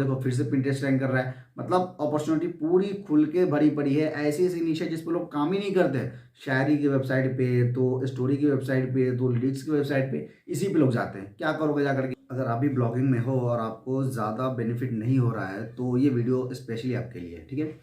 देखो फिर से पिंटरेस्ट रैंक कर रहा है। मतलब अपॉर्चुनिटी पूरी खुल के भरी पड़ी है। ऐसी ऐसी निश है जिस पर लोग काम ही नहीं करते। शायरी की वेबसाइट पे, तो स्टोरी की वेबसाइट पे, तो लीड्स की वेबसाइट पे, इसी पे लोग जाते हैं। क्या करोगे जाकर के? अगर आप भी ब्लॉगिंग में हो और आपको ज़्यादा बेनिफिट नहीं हो रहा है तो ये वीडियो स्पेशली आपके लिए है, ठीक है।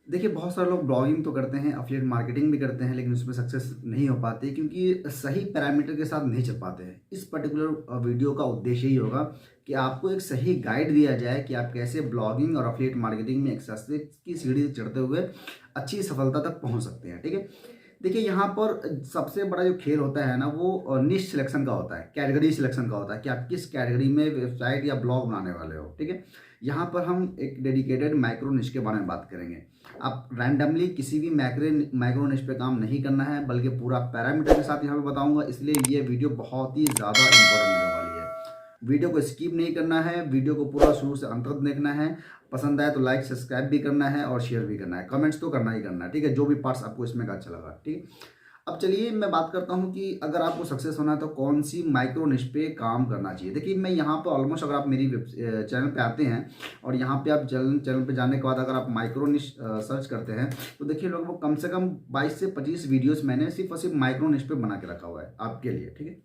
देखिए बहुत सारे लोग ब्लॉगिंग तो करते हैं, अफिलिएट मार्केटिंग भी करते हैं, लेकिन उसमें सक्सेस नहीं हो पाते क्योंकि सही पैरामीटर के साथ नहीं चल पाते हैं। इस पर्टिकुलर वीडियो का उद्देश्य ही होगा कि आपको एक सही गाइड दिया जाए कि आप कैसे ब्लॉगिंग और अफिलिएट मार्केटिंग में एक सक्सेस की सीढ़ी चढ़ते हुए अच्छी सफलता तक पहुंच सकते हैं, ठीक है। देखिए यहाँ पर सबसे बड़ा जो खेल होता है ना, वो निश सिलेक्शन का होता है, कैटेगरी सिलेक्शन का होता है कि आप किस कैटेगरी में वेबसाइट या ब्लॉग बनाने वाले हो, ठीक है। यहाँ पर हम एक डेडिकेटेड माइक्रो निश के बारे में बात करेंगे। आप रैंडमली किसी भी माइक्रो निश पे काम नहीं करना है, बल्कि पूरा पैरामीटर के साथ यहाँ पे बताऊंगा। इसलिए ये वीडियो बहुत ही ज़्यादा इंपॉर्टेंट होने वाली है। वीडियो को स्किप नहीं करना है, वीडियो को पूरा शुरू से अंत तक देखना है। पसंद आए तो लाइक सब्सक्राइब भी करना है और शेयर भी करना है, कमेंट्स तो करना ही करना है, ठीक है, जो भी पार्ट्स आपको इसमें का अच्छा लगा, ठीक है। अब चलिए मैं बात करता हूं कि अगर आपको सक्सेस होना है तो कौन सी माइक्रो निश पे काम करना चाहिए। देखिए मैं यहाँ पर ऑलमोस्ट, अगर आप मेरी चैनल पे आते हैं और यहाँ पे आप चैनल पे जाने के बाद अगर आप माइक्रो निश सर्च करते हैं तो देखिए लगभग कम से कम 22 से 25 वीडियोस मैंने सिर्फ और सिर्फ माइक्रो निश पे बना के रखा हुआ है आपके लिए, ठीक है।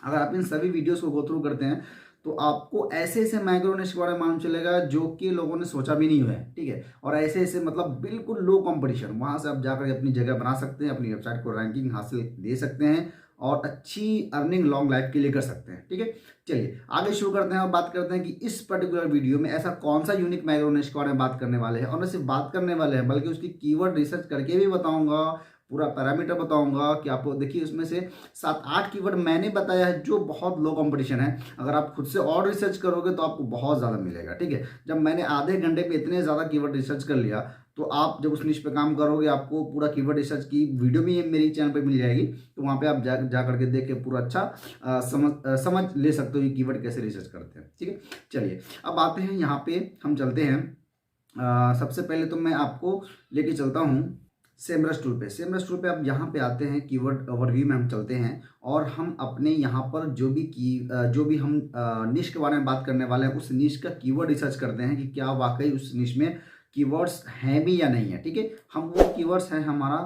अगर आप इन सभी वीडियोस को गो थ्रू करते हैं तो आपको ऐसे ऐसे माइक्रो निश के बारे में मालूम चलेगा जो कि लोगों ने सोचा भी नहीं हुआ है, ठीक है। और ऐसे ऐसे मतलब बिल्कुल लो कंपटीशन, वहां से आप जाकर अपनी जगह बना सकते हैं, अपनी वेबसाइट को रैंकिंग हासिल दे सकते हैं और अच्छी अर्निंग लॉन्ग लाइफ के लिए कर सकते हैं, ठीक है। चलिए आगे शुरू करते हैं और बात करते हैं कि इस पर्टिकुलर वीडियो में ऐसा कौन सा यूनिक माइक्रो निश के बारे में बात करने वाले हैं। और न सिर्फ बात करने वाले हैं बल्कि उसकी कीवर्ड रिसर्च करके भी बताऊंगा, पूरा पैरामीटर बताऊंगा कि आपको। देखिए उसमें से 7-8 कीवर्ड मैंने बताया है जो बहुत लो कंपटीशन है। अगर आप खुद से और रिसर्च करोगे तो आपको बहुत ज़्यादा मिलेगा, ठीक है। जब मैंने आधे घंटे पे इतने ज़्यादा कीवर्ड रिसर्च कर लिया तो आप जब उस निश पे काम करोगे आपको पूरा कीवर्ड रिसर्च की वीडियो भी मेरी चैनल पे मिल जाएगी। तो वहाँ पे आप जा करके देख के पूरा अच्छा समझ ले सकते हो कि कीवर्ड कैसे रिसर्च करते हैं, ठीक है। चलिए अब आते हैं यहाँ पे, हम चलते हैं। सबसे पहले तो मैं आपको लेके चलता हूँ सेमरस टूल पे। सेमरस टूल पे आप यहाँ पे आते हैं, कीवर्ड ओवरव्यू में हम चलते हैं और हम अपने यहाँ पर जो भी हम निश के बारे में बात करने वाले हैं उस निश का कीवर्ड रिसर्च करते हैं कि क्या वाकई उस निश में कीवर्ड्स हैं भी या नहीं है, ठीक है। हम वो कीवर्ड्स हैं हमारा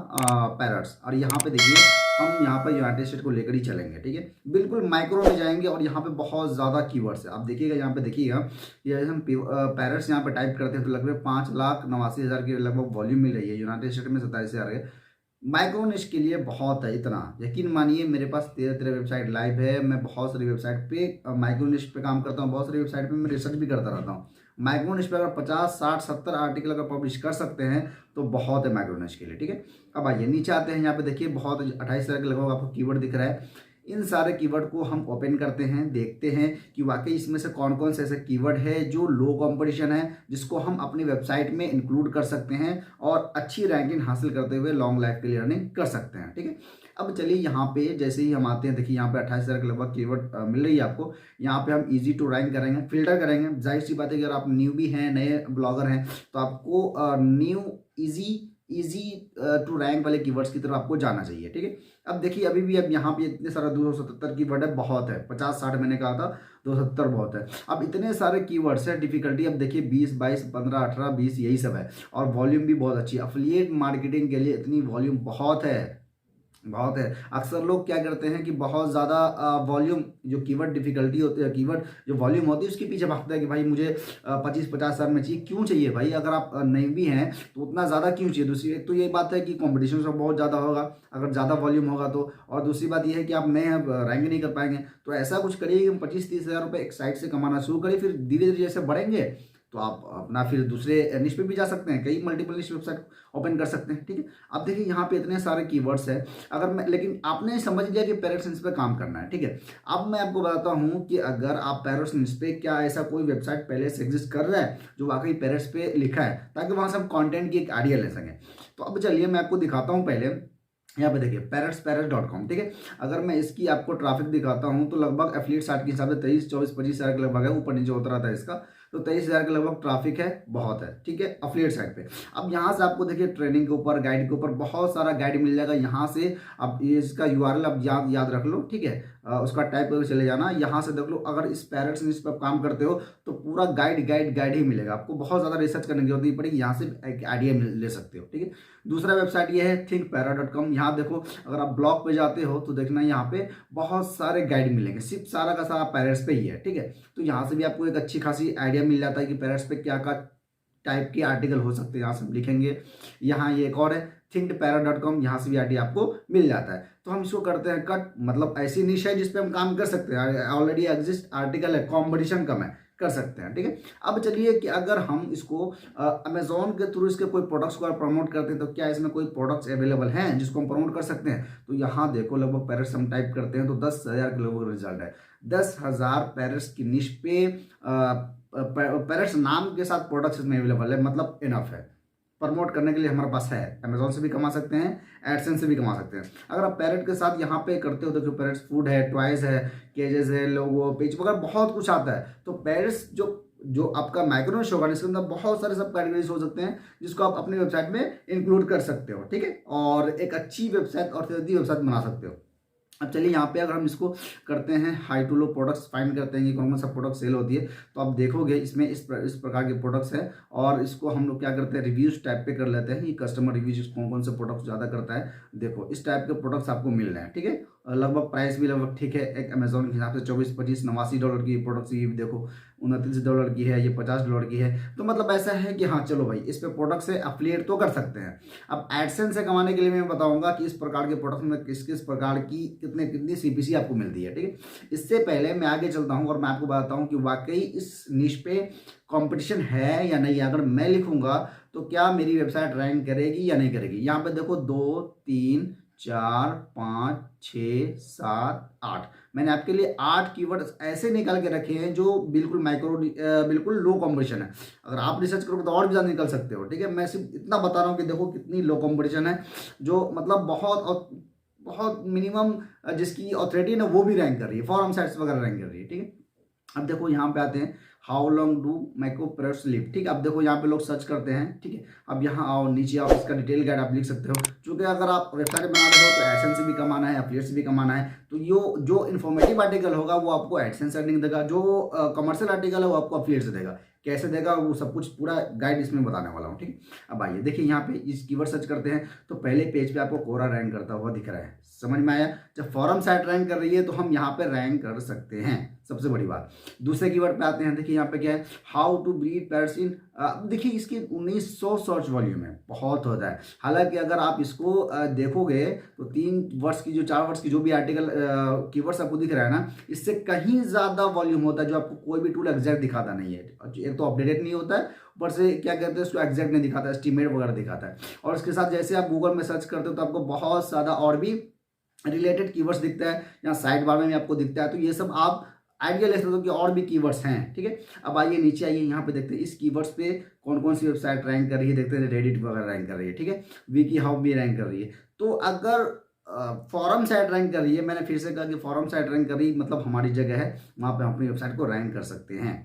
पैरट्स। और यहाँ पे देखिए हम यहाँ पर यूनाइटेड स्टेट को लेकर ही चलेंगे, ठीक है। बिल्कुल माइक्रो में जाएंगे और यहाँ पे बहुत ज़्यादा कीवर्ड्स है। आप देखिएगा यहाँ पे, देखिएगा ये हम पैरट्स यहाँ पे टाइप करते हैं तो लगभग 5,89,000 की लगभग वॉल्यूम मिल रही है। यूनाइटेड स्टेट में 27,000 है। माइक्रो निश के लिए बहुत है, इतना यकीन मानिए। मेरे पास 13 वेबसाइट लाइव है। मैं बहुत सारी वेबसाइट पे माइक्रो निश पे काम करता हूँ, बहुत सारी वेबसाइट पे मैं रिसर्च भी करता रहता हूँ। माइक्रो निश पे अगर 50, 60, 70 आर्टिकल अगर पब्लिश कर सकते हैं तो बहुत है माइक्रो निश के लिए, ठीक है। अब आइए नीचे आते हैं। यहाँ पे देखिए बहुत 28,000 के लगभग आपको कीवर्ड दिख रहा है। इन सारे कीवर्ड को हम ओपन करते हैं, देखते हैं कि वाकई इसमें से कौन कौन से ऐसे कीवर्ड है जो लो कंपटीशन है, जिसको हम अपनी वेबसाइट में इंक्लूड कर सकते हैं और अच्छी रैंकिंग हासिल करते हुए लॉन्ग लाइफ के लिए अर्निंग कर सकते हैं, ठीक है। अब चलिए यहाँ पे जैसे ही हम आते हैं, देखिए यहाँ पे 28,000 के लगभग कीवर्ड मिल रही है आपको। यहाँ पे हम इजी टू रैंक करेंगे, फिल्टर करेंगे। जाहिर सी बात है कि अगर आप न्यू भी हैं, नए ब्लॉगर हैं, तो आपको न्यू इजी टू रैंक वाले कीवर्ड्स की तरफ आपको जाना चाहिए, ठीक है। अब देखिए अभी भी अब यहाँ पे इतने सारे 277 कीवर्ड है, बहुत है। 50-60 मैंने कहा था, 270 बहुत है। अब इतने सारे कीवर्ड्स है, डिफिकल्टी अब देखिए 20, 22, 15, 18, 20 यही सब है। और वॉल्यूम भी बहुत अच्छी है। अफिलिएट मार्केटिंग के लिए इतनी वॉल्यूम बहुत है, बहुत है। अक्सर लोग क्या करते हैं कि बहुत ज़्यादा वॉल्यूम, जो कीवर्ड डिफिकल्टी होती है, कीवर्ड जो वॉल्यूम होती है उसके पीछे भागते हैं कि भाई मुझे 25-50 हज़ार में चाहिए। क्यों चाहिए भाई? अगर आप नहीं भी हैं तो उतना ज़्यादा क्यों चाहिए? दूसरी एक तो ये बात है कि कंपटीशन सब बहुत ज़्यादा होगा अगर ज़्यादा वॉल्यूम होगा तो। और दूसरी बात यह है कि आप नए रैंक नहीं कर पाएंगे। तो ऐसा कुछ करिए कि हम 25-30 हज़ार रुपये एक साइड से कमाना शुरू करिए, फिर धीरे धीरे जैसे बढ़ेंगे तो आप अपना फिर दूसरे निश पे भी जा सकते हैं, कई मल्टीपल निश वेबसाइट ओपन कर सकते हैं, ठीक है। अब देखिए यहाँ पे इतने सारे कीवर्ड्स हैं। अगर मैं, लेकिन आपने समझ लिया कि पैरेट्स निश पे काम करना है, ठीक है। अब मैं आपको बताता हूँ कि अगर आप पैरेट्स निश पे, क्या ऐसा कोई वेबसाइट पहले से एग्जिस्ट कर रहा है जो वाकई पैरेट्स पे लिखा है, ताकि वहाँ से हम कॉन्टेंट की एक आइडिया ले सकें। तो अब चलिए मैं आपको दिखाता हूँ। पहले यहाँ पे देखिए parrots.com, ठीक है। अगर मैं इसकी आपको ट्रैफिक दिखाता हूँ तो लगभग एफिलिएट साइट के हिसाब से 23, 24, 25 हज़ार के लगभग है, ऊपर नीचे होता रहता है इसका। तो 23,000 के लगभग ट्रैफिक है, बहुत है, ठीक है, एफिलिएट साइट पे। अब यहाँ से आपको देखिए ट्रेनिंग के ऊपर, गाइड के ऊपर बहुत सारा गाइड मिल जाएगा। यहाँ से अब इसका URL अब याद रख लो, ठीक है। उसका टाइप करके चले जाना, यहाँ से देख लो। अगर इस पैरेट्स निश पर काम करते हो तो पूरा गाइड ही मिलेगा आपको, बहुत ज़्यादा रिसर्च करने की जरूरत नहीं पड़ेगी, यहाँ से एक आइडिया ले सकते हो, ठीक है। दूसरा वेबसाइट ये है thinkpara.com। यहाँ देखो अगर आप ब्लॉग पे जाते हो तो देखना यहाँ पे बहुत सारे गाइड मिलेंगे, सिर्फ सारा का सारा पैरेट्स पे ही है, ठीक है। तो यहाँ से भी आपको एक अच्छी खासी आइडिया मिल जाता है कि पैरेट्स पे क्या क्या टाइप के आर्टिकल हो सकते हैं, यहाँ से लिखेंगे। यहाँ ये एक और है thinkpara.com, यहाँ से भी आइडिया आपको मिल जाता है। तो हम इसको करते हैं कट, मतलब ऐसी निश है जिसपे हम काम कर सकते हैं, ऑलरेडी एग्जिस्ट आर्टिकल है, कॉम्पिटिशन कम है, कर सकते हैं, ठीक है। अब चलिए कि अगर हम इसको अमेजोन के थ्रू इसके कोई प्रोडक्ट्स को प्रमोट करते हैं तो क्या इसमें कोई प्रोडक्ट्स अवेलेबल हैं जिसको हम प्रमोट कर सकते हैं। तो यहाँ देखो लगभग पैरेट्स हम टाइप करते हैं तो 10,000 के लगभग रिजल्ट है। 10,000 पैरेट्स की निश पे पैरेट्स नाम के साथ प्रोडक्ट्स इसमें अवेलेबल है, मतलब इनफ है प्रमोट करने के लिए हमारे पास है। अमेजोन से भी कमा सकते हैं, एडसेंस से भी कमा सकते हैं। अगर आप पैरेट के साथ यहाँ पे करते हो तो पैरेट्स फूड है, टॉयज है, केजेस है, लोगो पेज वगैरह बहुत कुछ आता है। तो पैरेट्स जो आपका माइक्रो निश होगा इसके अंदर बहुत सारे सब कैटेगरीज हो सकते हैं जिसको आप अपनी वेबसाइट में इंक्लूड कर सकते हो, ठीक है, और एक अच्छी वेबसाइट और तेजी वेबसाइट बना सकते हो। अब चलिए यहाँ पे अगर हम इसको करते हैं high to low products find करते हैं कि कौन कौन सा प्रोडक्ट सेल होती है, तो आप देखोगे इसमें इस प्रकार के प्रोडक्ट्स हैं। और इसको हम लोग क्या करते हैं, रिव्यूज टाइप पे कर लेते हैं, ये कस्टमर रिव्यूज कौन कौन से प्रोडक्ट ज़्यादा करता है। देखो इस टाइप के प्रोडक्ट्स आपको मिल रहे हैं, ठीक है। लगभग प्राइस भी लगभग ठीक है, एक अमेजोन के हिसाब से 24, 25, $89 की प्रोडक्ट्स, ये देखो $29 की है, ये $50 की है। तो मतलब ऐसा है कि हाँ चलो भाई इस पे प्रोडक्ट से एफिलिएट तो कर सकते हैं। अब एडसेंस से कमाने के लिए मैं बताऊंगा कि इस प्रकार के प्रोडक्ट में किस किस प्रकार की कितनी CPC आपको मिलती है, ठीक है। इससे पहले मैं आगे चलता हूँ और मैं आपको बताता हूँ कि वाकई इस निश पे कंपटीशन है या नहीं। अगर मैं लिखूंगा तो क्या मेरी वेबसाइट रैंक करेगी या नहीं करेगी। यहाँ पे देखो 2, 3, 4, 5, 6, 7, 8, मैंने आपके लिए 8 कीवर्ड्स ऐसे निकाल के रखे हैं जो बिल्कुल लो कॉम्पिटिशन है। अगर आप रिसर्च करोगे तो और भी ज़्यादा निकल सकते हो, ठीक है। मैं सिर्फ इतना बता रहा हूँ कि देखो कितनी लो कॉम्पिटिशन है, जो मतलब बहुत मिनिमम जिसकी ऑथोरिटी ना वो भी रैंक कर रही है, फॉरम साइट्स वगैरह रैंक कर रही है, ठीक है। अब देखो यहाँ पे आते हैं how long do micro parrots live, ठीक है। अब देखो यहाँ पे लोग सर्च करते हैं, ठीक है। अब यहाँ आओ नीचे आओ, इसका डिटेल गाइड आप लिख सकते हो। क्योंकि अगर आप वेबसाइट बना रहे हो तो एडसेंस से भी कमाना है, एफिलिएट से भी कमाना है, तो जो इन्फॉर्मेटिव आर्टिकल होगा वो आपको एडसेंस अर्निंग देगा, जो कमर्शियल आर्टिकल है वो आपको एफिलिएट से देगा। कैसे देगा वो सब कुछ पूरा गाइड इसमें बताने वाला हूँ, ठीक। अब आइए देखिए यहाँ पे इस कीवर्ड सर्च करते हैं तो पहले पेज पे आपको कोरा रैंक करता हुआ दिख रहा है, समझ में आया। जब फॉरम साइट रैंक कर रही है तो हम यहाँ पे रैंक कर सकते हैं, सबसे बड़ी बात। दूसरे कीवर्ड पे आते हैं, देखिए यहाँ पे क्या है, हाउ टू ब्रीड पैरेट्स इन। देखिए इसकी 1900 सर्च वॉल्यूम है, बहुत होता है। हालांकि अगर आप इसको देखोगे तो 3 वर्ड्स की 4 वर्ड्स की जो भी आर्टिकल कीवर्ड्स आपको दिख रहा है ना, इससे कहीं ज़्यादा वॉल्यूम होता है, जो आपको कोई भी टूल एग्जैक्ट दिखाता नहीं है। एक तो अपडेटेड नहीं होता है, ऊपर से क्या कहते हैं उसको एग्जैक्ट नहीं दिखाता, एस्टीमेट वगैरह दिखाता है। और इसके साथ जैसे आप गूगल में सर्च करते हो तो आपको बहुत ज़्यादा और भी रिलेटेड कीवर्ड्स दिखता है, यहाँ साइड बार में भी आपको दिखता है। तो ये सब आप आइडिया ले सकते हो कि और भी कीवर्ड्स हैं, ठीक है। अब आइए नीचे आइए, यहाँ पे देखते हैं इस कीवर्ड्स पे कौन कौन सी वेबसाइट रैंक कर रही है, देखते हैं रेडिट वगैरह रैंक कर रही है, ठीक है। विकी हाउ भी रैंक कर रही है। तो अगर फॉरम साइट रैंक कर रही है, मैंने फिर से कहा कि फॉरम साइट रैंक कर रही है मतलब हमारी जगह है, वहाँ पे हम अपनी वेबसाइट को रैंक कर सकते हैं।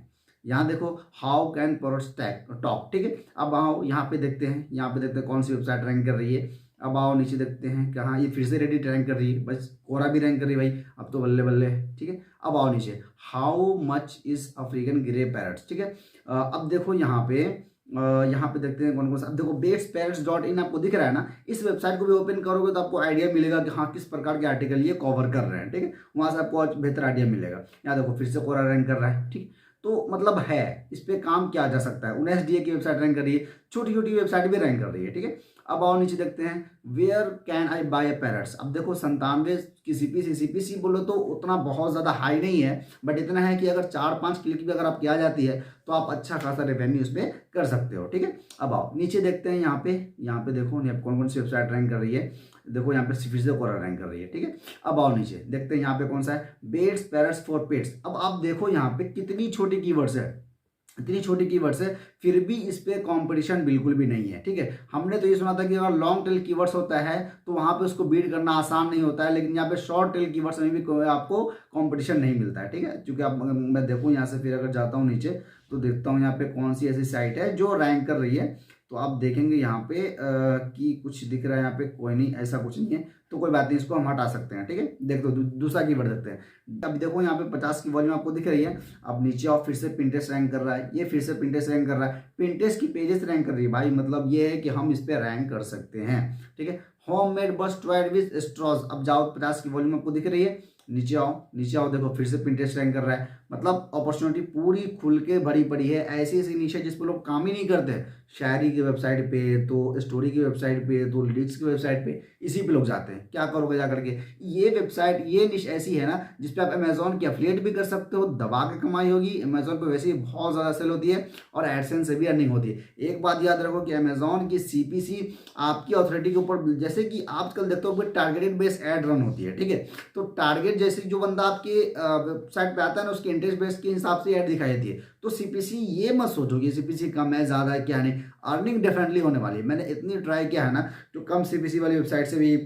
यहाँ देखो हाउ कैन प्रोडक्ट्स टॉप, ठीक है। अब आओ यहाँ पे देखते हैं, कौन सी वेबसाइट रैंक कर रही है। अब आओ नीचे देखते हैं कि हाँ ये फिर से रेडिट रैंक कर रही है, बस कोरा भी रैंक कर रही है भाई, अब तो बल्ले बल्ले, ठीक है। अब आओ नीचे how much is African grey parrots, ठीक है। अब देखो यहाँ पे देखते हैं कौन कौन सा। अब देखो bestparrots.in आपको दिख रहा है ना, इस वेबसाइट को भी ओपन करोगे तो आपको आइडिया मिलेगा कि हाँ किस प्रकार के आर्टिकल ये कवर कर रहे हैं, ठीक है। वहाँ से आपको बेहतर आइडिया मिलेगा। यहाँ देखो फिर से कोरा रैंक कर रहा है, ठीक। तो मतलब है इस पे काम किया जा सकता है। 19DA की वेबसाइट रैंक कर रही है, छोटी छोटी वेबसाइट भी रैंक कर रही है, ठीक है। अब आओ नीचे देखते हैं where can I buy parrots. अब देखो 97 की CPC बोलो तो उतना बहुत ज़्यादा हाई नहीं है, बट इतना है कि अगर 4-5 क्लिक भी अगर आप किया जाती है तो आप अच्छा खासा रेवेन्यू उस पर कर सकते हो, ठीक है। अब आओ नीचे देखते हैं, यहाँ पे देखो कौन कौन सी वेबसाइट रैंक कर रही है। देखो यहाँ पे फिर से कोरा रैंक कर रही है, ठीक है। अब आओ नीचे देखते हैं यहाँ पे कौन सा है, बेड्स पैरेट्स फॉर पेट्स। अब आप देखो यहाँ पे कितनी छोटी कीवर्ड्स है, इतनी छोटी कीवर्ड्स है, फिर भी इस पे कंपटीशन बिल्कुल भी नहीं है, ठीक है। हमने तो ये सुना था कि अगर लॉन्ग टेल कीवर्ड्स होता है तो वहाँ पे उसको बीट करना आसान नहीं होता है, लेकिन यहाँ पे शॉर्ट टेल कीवर्ड्स में भी आपको कंपटीशन नहीं मिलता है, ठीक है। क्योंकि आप मैं देखूँ यहाँ से फिर अगर जाता हूँ नीचे तो देखता हूँ यहाँ पे कौन सी ऐसी साइट है जो रैंक कर रही है तो आप देखेंगे यहाँ पे कि कुछ दिख रहा है यहाँ पे, कोई नहीं, ऐसा कुछ नहीं है, तो कोई बात नहीं, इसको हम हटा सकते हैं। ठीक है, देख दो दूसरा कीवर्ड देखते हैं। अब देखो यहाँ पे 50 की वॉल्यूम आपको दिख रही है। अब नीचे आओ, फिर से पिंटरेस्ट रैंक कर रहा है, ये फिर से पिंटरेस्ट रैंक कर रहा है, पिंटरेस्ट की पेजेस रैंक कर रही है भाई, मतलब ये है कि हम इस पे रैंक कर सकते हैं। ठीक है, होम मेड बस टॉयड विद स्ट्रॉज, अब जाओ 50 की वॉल्यूम आपको दिख रही है, नीचे आओ, नीचे आओ, देखो फिर से पिंटरेस्ट रैंक कर रहा है, मतलब अपॉर्चुनिटी पूरी खुल के भरी पड़ी है। ऐसी ऐसी निश है जिस पर लोग काम ही नहीं करते, शायरी की वेबसाइट पे, तो स्टोरी की वेबसाइट पे, तो लीड्स की वेबसाइट पे, इसी पे लोग जाते हैं। क्या करोगे जाकर के, ये वेबसाइट, ये निश ऐसी है ना जिसपे आप अमेजोन की एफिलिएट भी कर सकते हो, दबा के कमाई होगी। अमेजोन पे वैसे ही बहुत ज़्यादा सेल होती है और एडसेंस से भी अर्निंग होती है। एक बात याद रखो कि अमेजोन की सीपीसी आपकी अथॉरिटी के ऊपर, जैसे कि आजकल देखते हो टारगेटेड बेस्ड एड रन होती है। ठीक है, तो टारगेट जैसे जो बंदा आपके वेबसाइट पे आता है ना, उसके इंटरेस्ट बेस्ड के हिसाब से ऐड दिखाई देती है। तो सीपीसी ये मत सोचो कि सीपीसी कम है ज़्यादा है, क्या नहीं, अर्निंग डेफिनेटली होने वाली है। मैंने इतनी ट्राई किया है ना, जो कम सीपीसी वाली वेबसाइट से भी,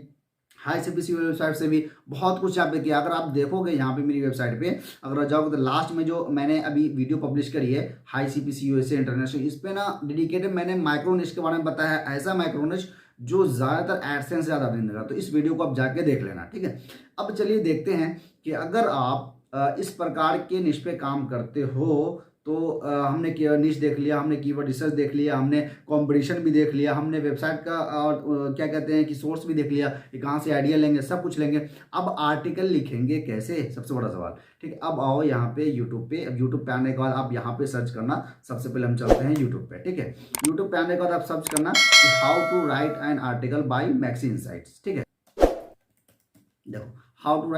हाई सीपीसी वाली वेबसाइट से भी बहुत कुछ यहाँ पे किया। अगर आप देखोगे यहाँ पे मेरी वेबसाइट पे, अगर जाओगे तो लास्ट में जो मैंने अभी वीडियो पब्लिश करी है, हाई सीपीसी यूएसए इंटरनेशनल, इस पे ना डेडिकेटेड मैंने माइक्रोनिश के बारे में बताया है, ऐसा माइक्रोनिश जो ज़्यादातर एडसेंस से ज़्यादा अर्निंग देगा। तो इस वीडियो को आप जाके देख लेना। ठीक है, अब चलिए देखते हैं कि अगर आप इस प्रकार के निश पे काम करते हो, तो हमने निश देख लिया, हमने कीवर्ड रिसर्च देख लिया, हमने कंपटीशन भी देख लिया, हमने वेबसाइट का और क्या कहते हैं कि सोर्स भी देख लिया कि कहाँ से आइडिया लेंगे, सब कुछ लेंगे। अब आर्टिकल लिखेंगे कैसे, सबसे बड़ा सवाल। ठीक है, अब आओ यहाँ पे यूट्यूब पे। अब यूट्यूब पे आने के बाद आप यहाँ पे सर्च करना, सबसे पहले हम चलते हैं यूट्यूब पे। ठीक है, यूट्यूब पे आने के बाद आप सर्च करना how to write an article by Maxi Insights. ठीक है, देखो how to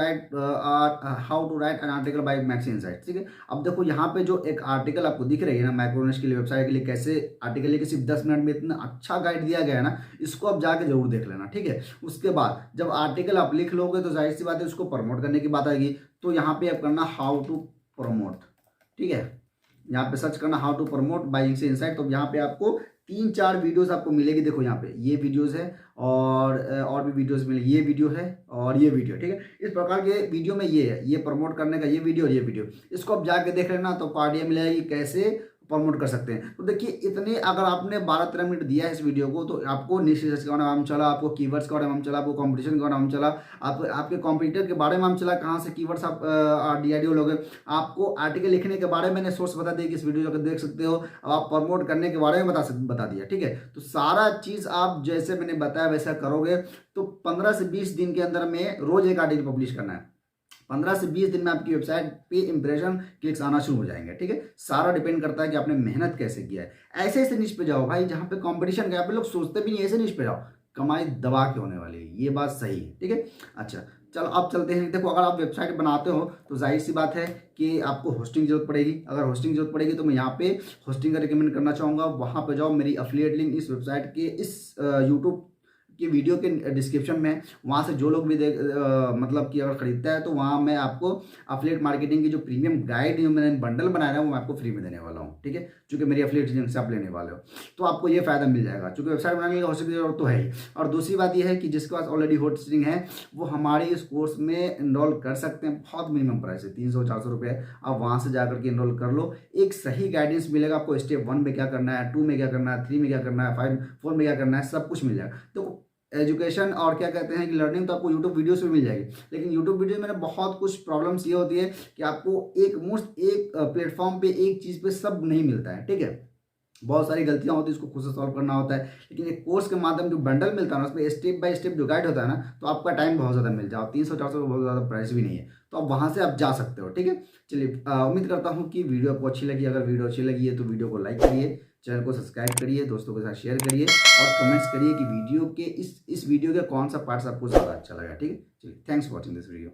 write an article by Maxi Insights. ठीक है, अब देखो यहाँ पे जो एक आर्टिकल आपको दिख रही है ना, माइक्रोनिश के लिए वेबसाइट के लिए कैसे आर्टिकल लिखे, सिर्फ 10 मिनट में इतना अच्छा गाइड दिया गया है ना, इसको आप जाके जरूर देख लेना। ठीक है, उसके बाद जब आर्टिकल आप लिख लोगे तो जाहिर सी बात है उसको प्रमोट करने की बात आएगी। तो यहाँ पे आप करना हाउ टू प्रमोट। ठीक है, यहाँ पे सर्च करना how to promote by Maxi Insight. तो यहाँ पे आपको 3-4 वीडियोस आपको मिलेगी। देखो यहाँ पे ये वीडियोस है और भी वीडियोस मिले, ये वीडियो है और ये वीडियो। ठीक है, इस प्रकार के वीडियो में ये है, ये प्रमोट करने का ये वीडियो और ये वीडियो, इसको आप जाके देख लेना तो आइडिया मिलेगी कैसे प्रमोट कर सकते हैं। तो देखिए इतने, अगर आपने 12-13 मिनट दिया है इस वीडियो को, तो आपको निश रिसर्च के बारे में मालूम चला, आपको कीवर्ड्स के बारे में मालूम चला, आपको कंपटीशन के बारे में मालूम चला, आपके कॉम्पिटिटर के बारे में मालूम चला, कहाँ से कीवर्ड्स आप डीआईडी लोगे, आपको आर्टिकल लिखने के बारे में मैंने सोर्स बता दिया कि इस वीडियो को देख सकते हो। अब आप प्रमोट करने के बारे में बता दिया। ठीक है, तो सारा चीज़ आप जैसे मैंने बताया वैसा करोगे तो 15 से 20 दिन के अंदर में रोज एक आर्टिकल पब्लिश करना है। 15 से 20 दिन में आपकी वेबसाइट पे इंप्रेशन क्लिक्स आना शुरू हो जाएंगे। ठीक है, सारा डिपेंड करता है कि आपने मेहनत कैसे किया है। ऐसे ऐसे निश पे जाओ भाई जहाँ पे कंपटीशन का, यहाँ पे लोग सोचते भी नहीं, ऐसे निश पे जाओ, कमाई दबा के होने वाली है, ये बात सही है। ठीक है, अच्छा चलो अब चलते हैं। देखो अगर आप वेबसाइट बनाते हो तो जाहिर सी बात है कि आपको होस्टिंग जरूरत पड़ेगी। अगर होस्टिंग जरूरत पड़ेगी तो मैं यहाँ पे होस्टिंग का रिकमेंड करना चाहूँगा। वहाँ पे जाओ, मेरी अफिलिएट लिंक इस वेबसाइट के, इस यूट्यूब कि वीडियो के डिस्क्रिप्शन में, वहाँ से जो लोग भी मतलब कि अगर खरीदता है तो वहाँ मैं आपको अफिलिएट मार्केटिंग की जो प्रीमियम गाइड मैंने बंडल बनाया है वो मैं आपको फ्री में देने वाला हूँ। ठीक है, चूँकि मेरी अफिलिएट लिंक से आप लेने वाले हो तो आपको ये फायदा मिल जाएगा, चूँकि वेबसाइट बनाने की होस्टिंग की जरूरत तो है ही। और दूसरी बात यह है कि जिसके पास ऑलरेडी होस्टिंग है वो हमारे इस कोर्स में इनरोल कर सकते हैं। बहुत मिनिमम प्राइस है, 300-400 रुपये। आप वहाँ से जाकर के इनरोल कर लो, एक सही गाइडेंस मिलेगा आपको। स्टेप 1 में क्या करना है, 2 में क्या करना है, 3 में क्या करना है, 4 में क्या करना है, सब कुछ मिल जाएगा। तो एजुकेशन और क्या कहते हैं कि लर्निंग तो आपको यूट्यूब वीडियोस में मिल जाएगी, लेकिन यूट्यूब वीडियो में बहुत कुछ प्रॉब्लम्स ये होती है कि आपको एक प्लेटफॉर्म पे एक चीज़ पे सब नहीं मिलता है। ठीक है, बहुत सारी गलतियां होती है, इसको खुद से सॉल्व करना होता है। लेकिन एक कोर्स के माध्यम जो बंडल मिलता है ना, उसमें स्टेप बाय स्टेप जो गाइड होता है ना, तो आपका टाइम बहुत ज़्यादा मिल जाओ। 300-400 बहुत ज़्यादा प्राइस भी नहीं है, तो आप वहाँ से आप जा सकते हो। ठीक है, चलिए उम्मीद करता हूँ कि वीडियो आपको अच्छी लगी। अगर वीडियो अच्छी लगी है तो वीडियो को लाइक करिए, चैनल को सब्सक्राइब करिए, दोस्तों के साथ शेयर करिए और कमेंट्स करिए कि वीडियो के इस वीडियो के कौन सा पार्ट्स आपको ज़्यादा अच्छा लगा। ठीक है, चलिए thanks for watching this video.